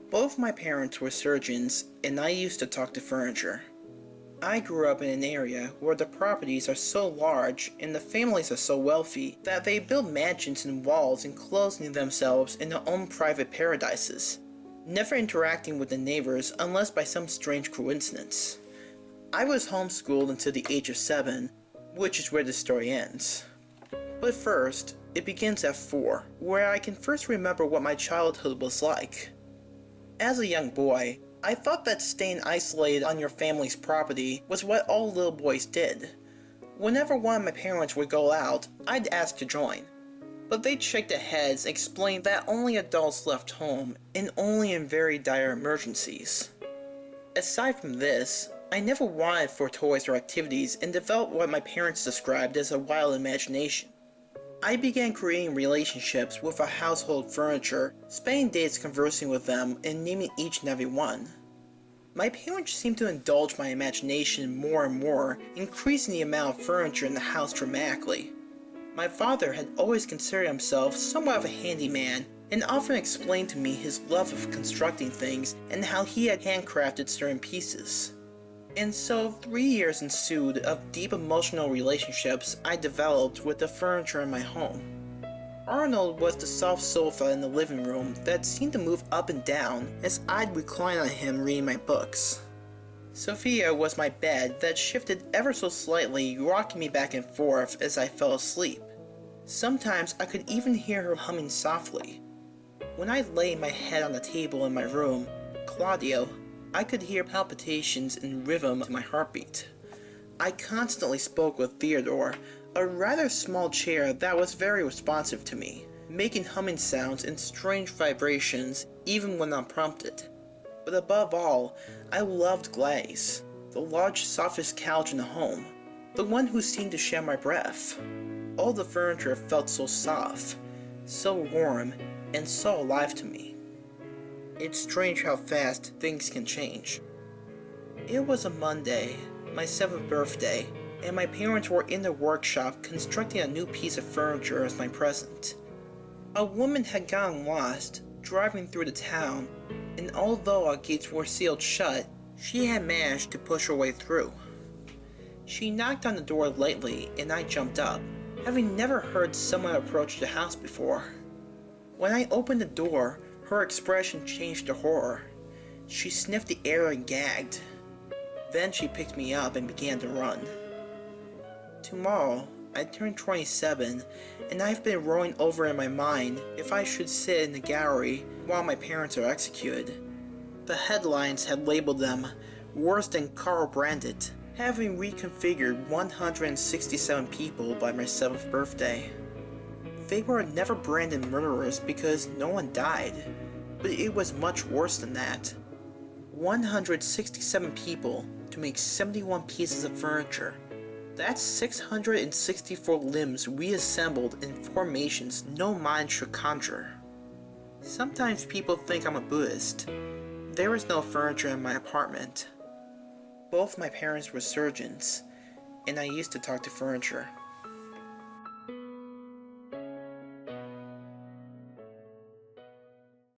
Both my parents were surgeons, and I used to talk to furniture. I grew up in an area where the properties are so large and the families are so wealthy that they build mansions and walls enclosing themselves in their own private paradises, never interacting with the neighbors unless by some strange coincidence. I was homeschooled until the age of 7, which is where the story ends. But first, it begins at 4, where I can first remember what my childhood was like. As a young boy, I thought that staying isolated on your family's property was what all little boys did. Whenever one of my parents would go out, I'd ask to join. But they'd shake their heads and explain that only adults left home, and only in very dire emergencies. Aside from this, I never wanted for toys or activities and developed what my parents described as a wild imagination. I began creating relationships with our household furniture, spending days conversing with them and naming each and every one. My parents seemed to indulge my imagination more and more, increasing the amount of furniture in the house dramatically. My father had always considered himself somewhat of a handyman and often explained to me his love of constructing things and how he had handcrafted certain pieces. And so 3 years ensued of deep emotional relationships I developed with the furniture in my home. Arnold was the soft sofa in the living room that seemed to move up and down as I'd recline on him reading my books. Sophia was my bed that shifted ever so slightly, rocking me back and forth as I fell asleep. Sometimes I could even hear her humming softly. When I lay my head on the table in my room, Claudio, I could hear palpitations and rhythm to my heartbeat. I constantly spoke with Theodore, a rather small chair that was very responsive to me, making humming sounds and strange vibrations even when unprompted. But above all, I loved Gladys, the large softest couch in the home, the one who seemed to share my breath. All the furniture felt so soft, so warm, and so alive to me. It's strange how fast things can change. It was a Monday, my 7th birthday, and my parents were in the workshop constructing a new piece of furniture as my present. A woman had gotten lost, driving through the town, and although our gates were sealed shut, she had managed to push her way through. She knocked on the door lightly, and I jumped up, having never heard someone approach the house before. When I opened the door, her expression changed to horror. She sniffed the air and gagged. Then she picked me up and began to run. Tomorrow, I turn 27, and I've been rolling over in my mind if I should sit in the gallery while my parents are executed. The headlines had labeled them worse than Carl Brandt, having reconfigured 167 people by my 7th birthday. They were never branded murderers because no one died, but it was much worse than that. 167 people to make 71 pieces of furniture. That's 664 limbs reassembled in formations no mind should conjure. Sometimes people think I'm a Buddhist. There is no furniture in my apartment. Both my parents were surgeons, and I used to talk to furniture.